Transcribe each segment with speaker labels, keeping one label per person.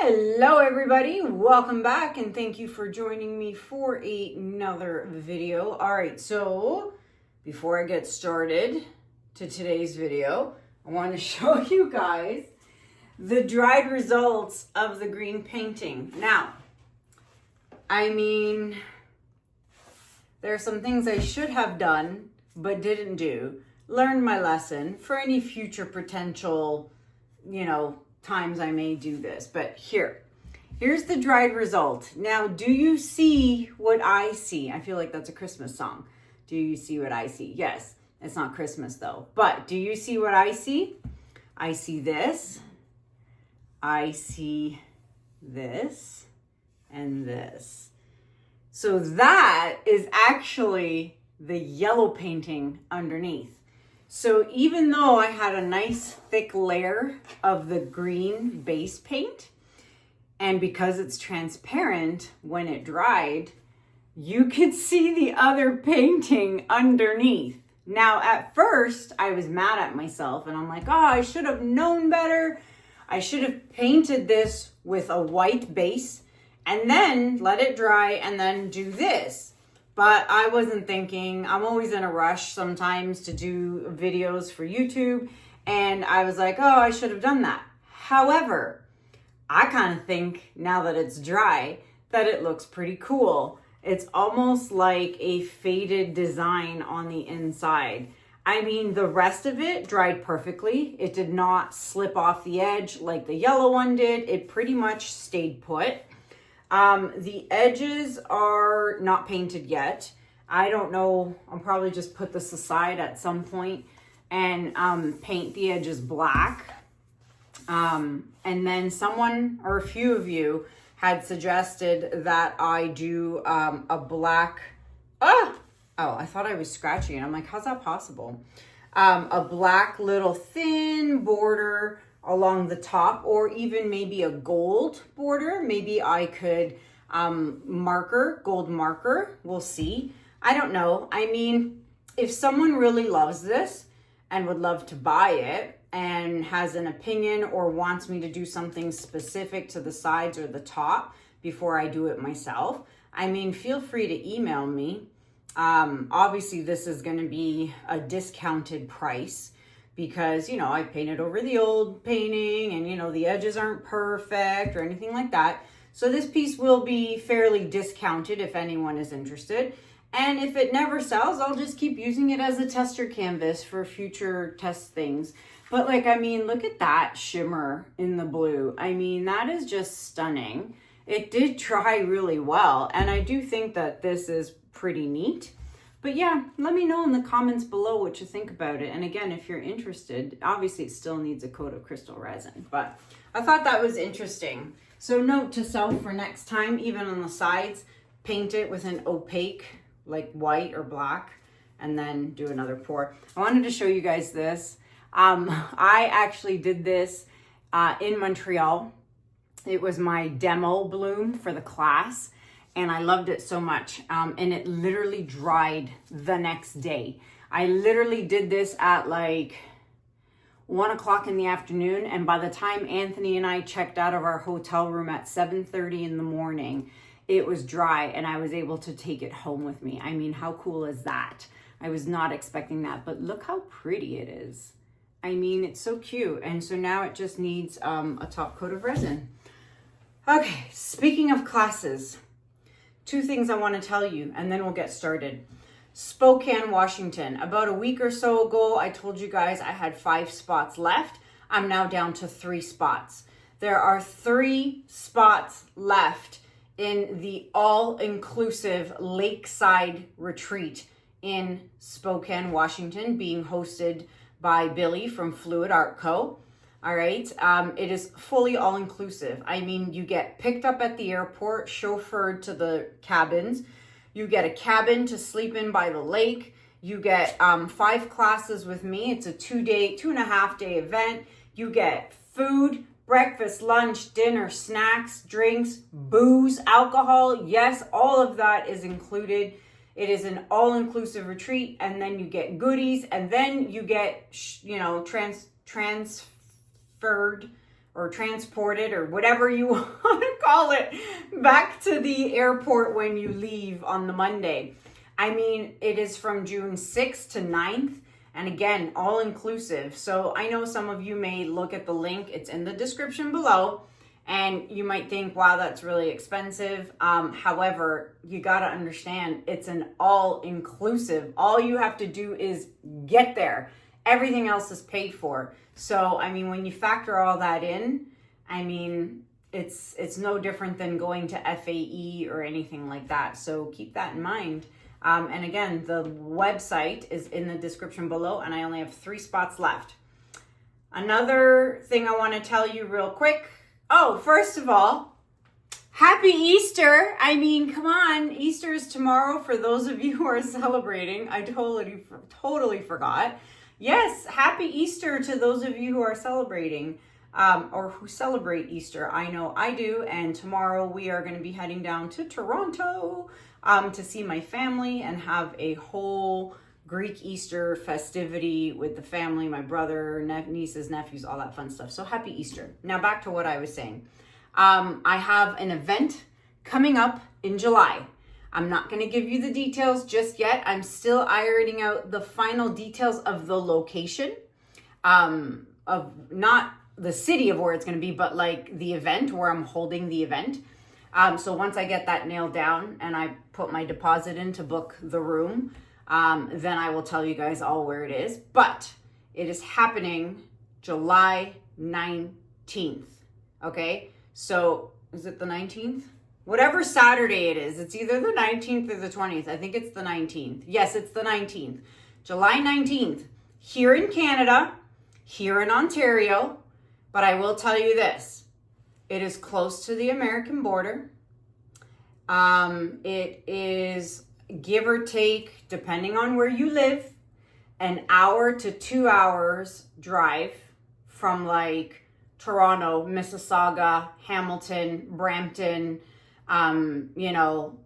Speaker 1: Hello everybody, welcome back and thank you for joining me for another video. All right, so before I get started to today's video, I want to show you guys the dried results of the green painting. Now, I mean, there are some things I should have done but didn't do. Learned my lesson for any future potential, times I may do this. But here's the dried result. Now, do you see what I see? I feel like that's a Christmas song. Do you see what I see? Yes, it's not Christmas though. But do you see what I see? I see this. I see this and this. So that is actually the yellow painting underneath. So even though I had a nice thick layer of the green base paint, and because it's transparent when it dried, you could see the other painting underneath. Now, at first, I was mad at myself and I'm like, I should have known better. I should have painted this with a white base and then let it dry and then do this. But I wasn't thinking. I'm always in a rush sometimes to do videos for YouTube. And I was like, I should have done that. However, I kind of think now that it's dry that it looks pretty cool. It's almost like a faded design on the inside. I mean, the rest of it dried perfectly. It did not slip off the edge like the yellow one did. It pretty much stayed put. The edges are not painted yet. I don't know. I'll probably just put this aside at some point and paint the edges black. And then someone or a few of you had suggested that I do a black. Oh, I thought I was scratching it. I'm like, how's that possible? A black little thin border along the top, or even maybe a gold border. Maybe I could gold marker. We'll see. I don't know. I mean, if someone really loves this and would love to buy it and has an opinion or wants me to do something specific to the sides or the top before I do it myself, I mean, feel free to email me. Obviously, this is going to be a discounted price, because, I painted over the old painting and, the edges aren't perfect or anything like that. So this piece will be fairly discounted if anyone is interested. And if it never sells, I'll just keep using it as a tester canvas for future test things. But look at that shimmer in the blue. I mean, that is just stunning. It did dry really well. And I do think that this is pretty neat. But yeah, let me know in the comments below what you think about it. And again, if you're interested, obviously it still needs a coat of crystal resin, but I thought that was interesting. So note to self for next time, even on the sides, paint it with an opaque, like white or black, and then do another pour. I wanted to show you guys this. I actually did this in Montreal. It was my demo bloom for the class. And I loved it so much. And it literally dried the next day. I literally did this at 1 o'clock in the afternoon. And by the time Anthony and I checked out of our hotel room at 7:30 in the morning, it was dry and I was able to take it home with me. I mean, how cool is that? I was not expecting that, but look how pretty it is. I mean, it's so cute. And so now it just needs a top coat of resin. Okay, speaking of classes, 2 things I want to tell you, and then we'll get started. Spokane, Washington. About a week or so ago, I told you guys I had 5 spots left. I'm now down to 3 spots. There are 3 spots left in the all-inclusive lakeside retreat in Spokane, Washington, being hosted by Billy from Fluid Art Co. All right. It is fully all-inclusive. I mean, you get picked up at the airport, chauffeured to the cabins. You get a cabin to sleep in by the lake. You get 5 classes with me. It's a 2.5-day event. You get food, breakfast, lunch, dinner, snacks, drinks, booze, alcohol. Yes, all of that is included. It is an all-inclusive retreat. And then you get goodies. And then you get, transferred or transported or whatever you want to call it back to the airport when you leave on the Monday. I mean, it is from June 6th to 9th. And again, all inclusive. So I know some of you may look at the link. It's in the description below. And you might think, wow, that's really expensive. However, you got to understand it's an all inclusive. All you have to do is get there. Everything else is paid for. So, I mean, when you factor all that in, I mean, it's no different than going to FAE or anything like that. So keep that in mind. And again, the website is in the description below, and I only have 3 spots left. Another thing I want to tell you real quick. Oh, first of all, happy Easter. I mean, come on. Easter is tomorrow for those of you who are celebrating. I totally forgot. Yes, happy Easter to those of you who are celebrating or who celebrate Easter. I know I do. And tomorrow we are going to be heading down to Toronto to see my family and have a whole Greek Easter festivity with the family, my brother, nieces, nephews, all that fun stuff. So happy Easter. Now back to what I was saying. I have an event coming up in July. I'm not going to give you the details just yet. I'm still ironing out the final details of the location, of not the city of where it's going to be, but like the event where I'm holding the event. So once I get that nailed down and I put my deposit in to book the room, then I will tell you guys all where it is. But it is happening July 19th. Okay, so is it the 19th? Whatever Saturday it is, it's either the 19th or the 20th. I think it's the 19th. Yes, it's the 19th. July 19th, here in Canada, here in Ontario. But I will tell you this, it is close to the American border. It is, give or take, depending on where you live, an hour to 2 hours drive from like Toronto, Mississauga, Hamilton, Brampton, you know,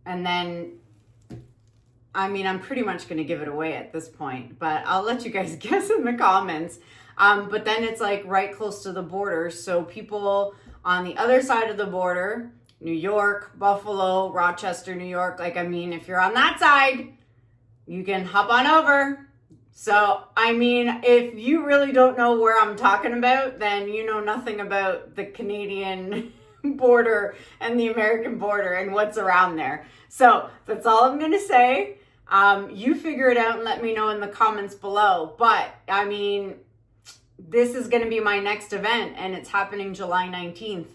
Speaker 1: and then, I mean, I'm pretty much going to give it away at this point, but I'll let you guys guess in the comments. But then it's like right close to the border. So people on the other side of the border, New York, Buffalo, Rochester, New York, like, I mean, if you're on that side, you can hop on over. So, I mean, if you really don't know where I'm talking about, then you know nothing about the Canadian border and the American border and what's around there. So that's all I'm going to say. You figure it out and let me know in the comments below. But I mean, this is going to be my next event and it's happening July 19th.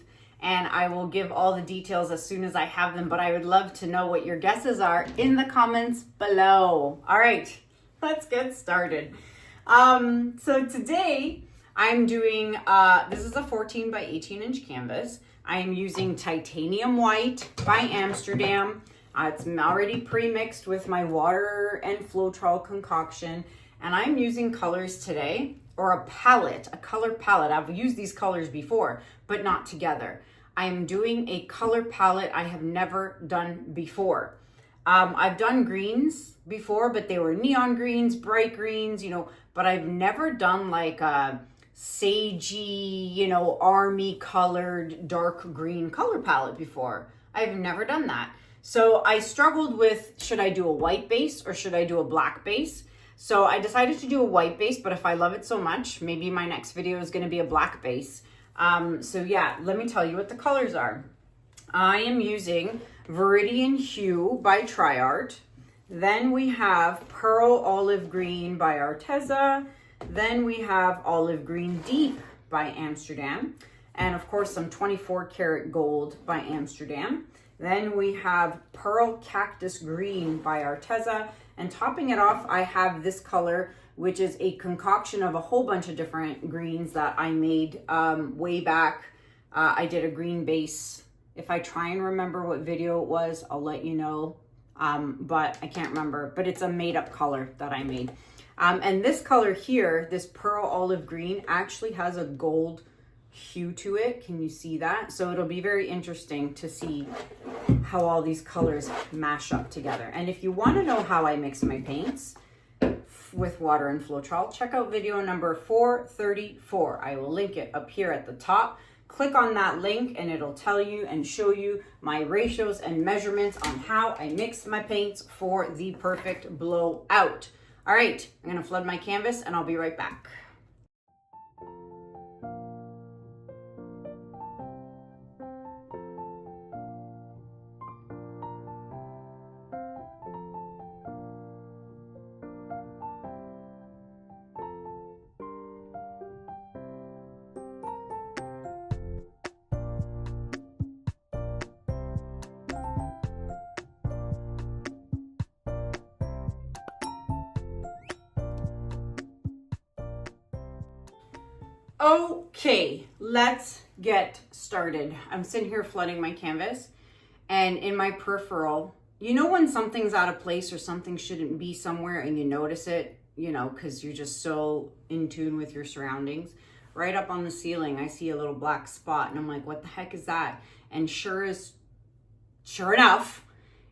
Speaker 1: And I will give all the details as soon as I have them. But I would love to know what your guesses are in the comments below. All right, let's get started. So today I'm doing, this is a 14 by 18 inch canvas. I am using titanium white by Amsterdam. It's already pre-mixed with my water and Floetrol concoction. And I'm using colors today, or a palette, a color palette. I've used these colors before, but not together. I am doing a color palette I have never done before. I've done greens before, but they were neon greens, bright greens, you know, but I've never done like a sagey, you know, army colored dark green color palette before. I've never done that. So I struggled with, should I do a white base or should I do a black base? So I decided to do a white base, but if I love it so much, maybe my next video is going to be a black base. So yeah, let me tell you what the colors are. I am using Viridian Hue by DecoArt. Then we have Pearl Olive Green by Arteza. Then we have Olive Green Deep by Amsterdam. And of course, some 24 karat gold by Amsterdam. Then we have Pearl Cactus Green by Arteza. And topping it off, I have this color, which is a concoction of a whole bunch of different greens that I made way back. I did a green base. If I try and remember what video it was, I'll let you know. But I can't remember. But it's a made up color that I made. And this color here, this Pearl Olive Green, actually has a gold hue to it. Can you see that? So it'll be very interesting to see how all these colors mash up together. And if you want to know how I mix my paints, with water and Floetrol, check out video number 434. I will link it up here at the top. Click on that link and it'll tell you and show you my ratios and measurements on how I mix my paints for the perfect blowout. All right, I'm gonna flood my canvas and I'll be right back. Okay, let's get started. I'm sitting here flooding my canvas, and in my peripheral, you know when something's out of place or something shouldn't be somewhere and you notice it, you know, because you're just so in tune with your surroundings. Right up on the ceiling, I see a little black spot and I'm like, what the heck is that? And sure enough,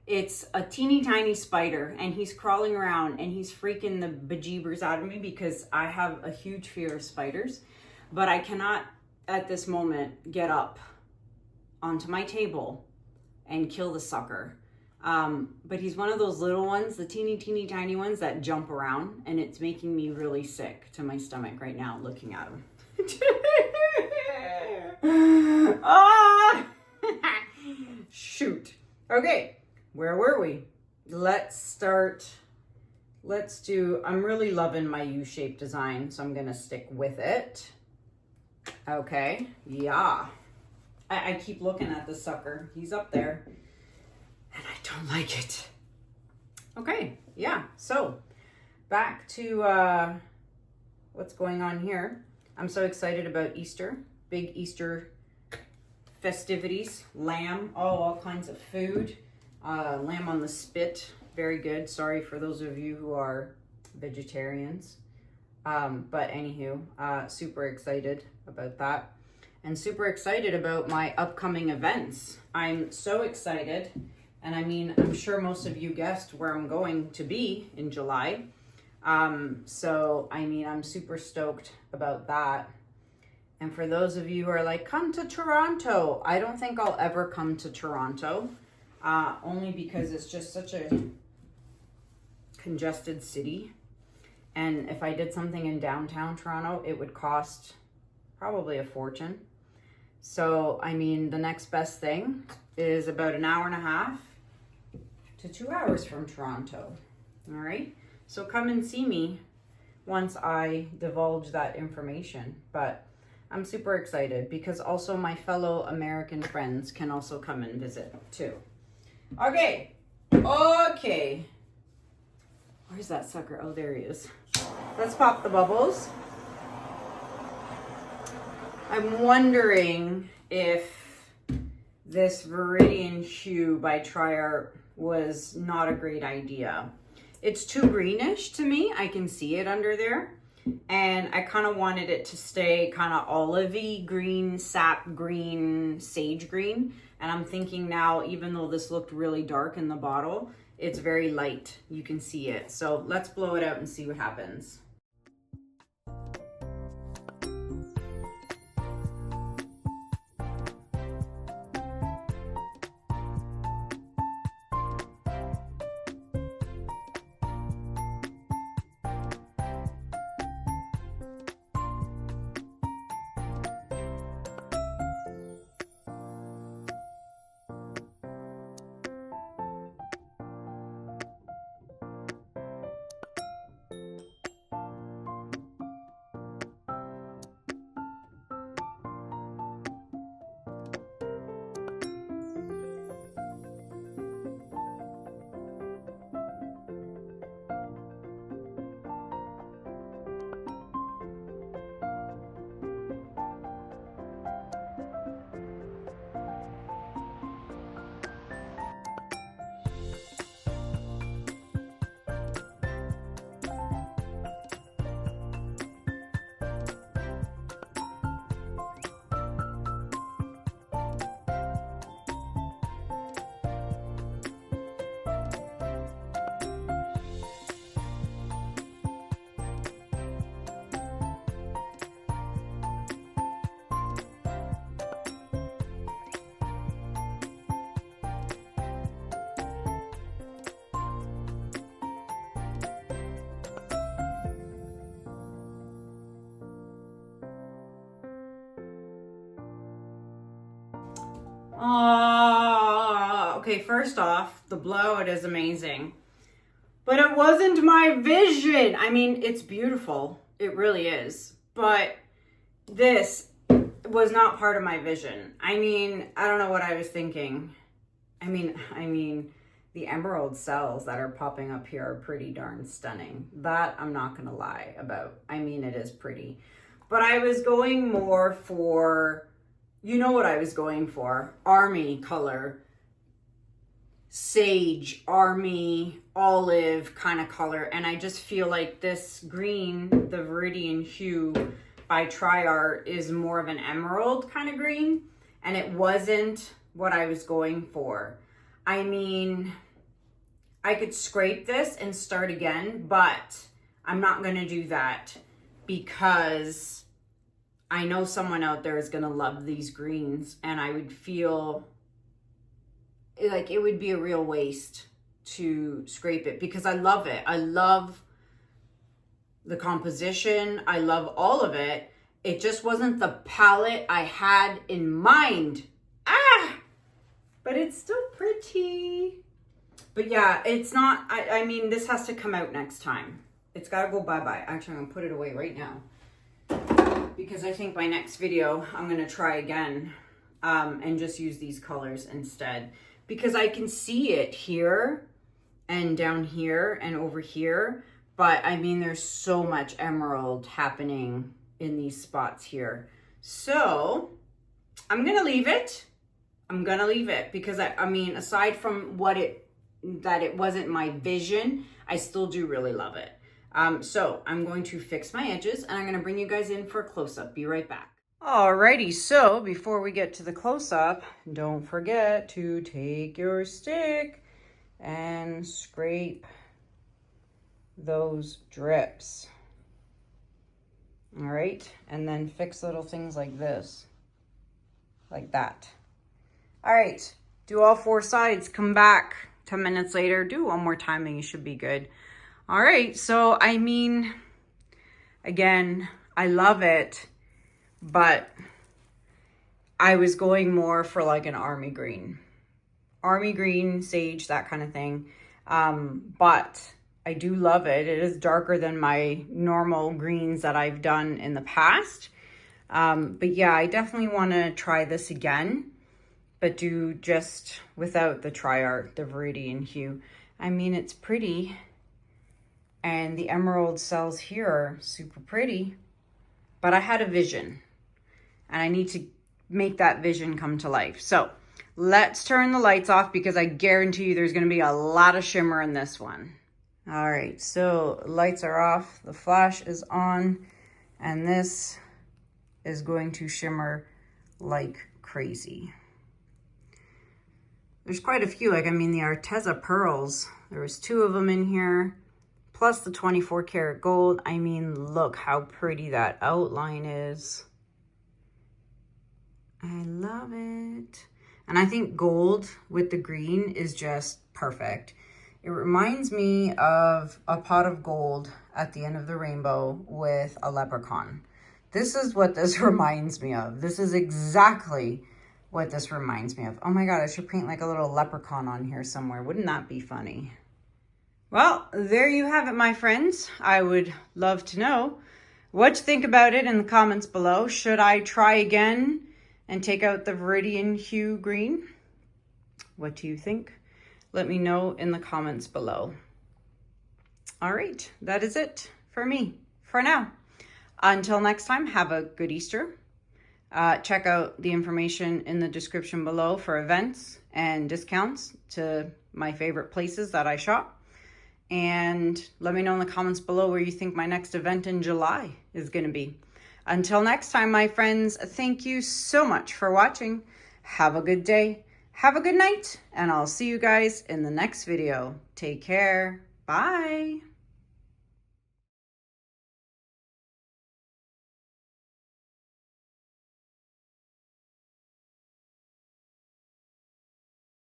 Speaker 1: it's a teeny tiny spider and he's crawling around and he's freaking the bejeebers out of me because I have a huge fear of spiders. But I cannot, at this moment, get up onto my table and kill the sucker. But he's one of those little ones, the teeny tiny ones that jump around, and it's making me really sick to my stomach right now looking at him. Ah! Shoot. Okay, where were we? I'm really loving my U-shaped design, so I'm gonna stick with it. Okay, yeah. I keep looking at the sucker. He's up there, and I don't like it. Okay, yeah, so back to what's going on here. I'm so excited about Easter. Big Easter festivities. Lamb, all kinds of food. Lamb on the spit, very good. Sorry for those of you who are vegetarians. But anywho, super excited about that. And super excited about my upcoming events. I'm so excited. And I mean, I'm sure most of you guessed where I'm going to be in July. So, I mean, I'm super stoked about that. And for those of you who are like, come to Toronto. I don't think I'll ever come to Toronto. Only because it's just such a congested city. And if I did something in downtown Toronto, it would cost probably a fortune. So, I mean, the next best thing is about an hour and a half to 2 hours from Toronto. All right. So come and see me once I divulge that information. But I'm super excited because also my fellow American friends can also come and visit too. Okay. Okay. Where's that sucker? Oh, there he is. Let's pop the bubbles. I'm wondering if this Viridian Hue by DecoArt was not a great idea. It's too greenish to me. I can see it under there. And I kind of wanted it to stay kind of olivey green, sap green, sage green. And I'm thinking now, even though this looked really dark in the bottle, it's very light. You can see it. So let's blow it out and see what happens. Okay, first off, the blowout is amazing. But it wasn't my vision. I mean, it's beautiful. It really is. But this was not part of my vision. I mean, I don't know what I was thinking. I mean, the emerald cells that are popping up here are pretty darn stunning. That I'm not gonna lie about. I mean, it is pretty. But I was going more for, you know what I was going for? Army color. Sage, army, olive kind of color. And I just feel like this green, the Viridian Hue by DecoArt, is more of an emerald kind of green. And it wasn't what I was going for. I mean, I could scrape this and start again, but I'm not going to do that because I know someone out there is going to love these greens, and I would feel like it would be a real waste to scrape it because I love it. I love the composition. I love all of it. It just wasn't the palette I had in mind. But it's still pretty. But yeah, it's not, I mean, this has to come out next time. It's got to go bye-bye. Actually, I'm going to put it away right now because I think my next video, I'm going to try again and just use these colors instead. Because I can see it here and down here and over here. But I mean, there's so much emerald happening in these spots here. So I'm going to leave it. I'm going to leave it because I mean, aside from that it wasn't my vision, I still do really love it. So I'm going to fix my edges and I'm going to bring you guys in for a close-up. Be right back. Alrighty, so before we get to the close-up, don't forget to take your stick and scrape those drips. All right, and then fix little things like this, like that. All right, do all 4 sides, come back 10 minutes later, do one more time and you should be good. All right, so I mean, again, I love it. But I was going more for like an army green, sage, that kind of thing. But I do love it. It is darker than my normal greens that I've done in the past. But yeah, I definitely want to try this again, but do just without the DecoArt, the Viridian Hue. I mean, it's pretty. And the emerald cells here are super pretty. But I had a vision. And I need to make that vision come to life. So let's turn the lights off because I guarantee you there's going to be a lot of shimmer in this one. All right, so lights are off. The flash is on. And this is going to shimmer like crazy. There's quite a few. Like, I mean, the Arteza pearls. There was 2 of them in here. Plus the 24 karat gold. I mean, look how pretty that outline is. I love it. And I think gold with the green is just perfect. It reminds me of a pot of gold at the end of the rainbow with a leprechaun. This is what this reminds me of. This is exactly what this reminds me of. Oh my God, I should paint like a little leprechaun on here somewhere. Wouldn't that be funny? Well, there you have it, my friends. I would love to know what you think about it in the comments below. Should I try again and take out the Viridian Hue green? What do you think? Let me know in the comments below. All right, that is it for me for now. Until next time, have a good Easter. Check out the information in the description below for events and discounts to my favorite places that I shop. And let me know in the comments below where you think my next event in July is going to be. Until next time, my friends, thank you so much for watching. Have a good day. Have a good night. And I'll see you guys in the next video. Take care. Bye.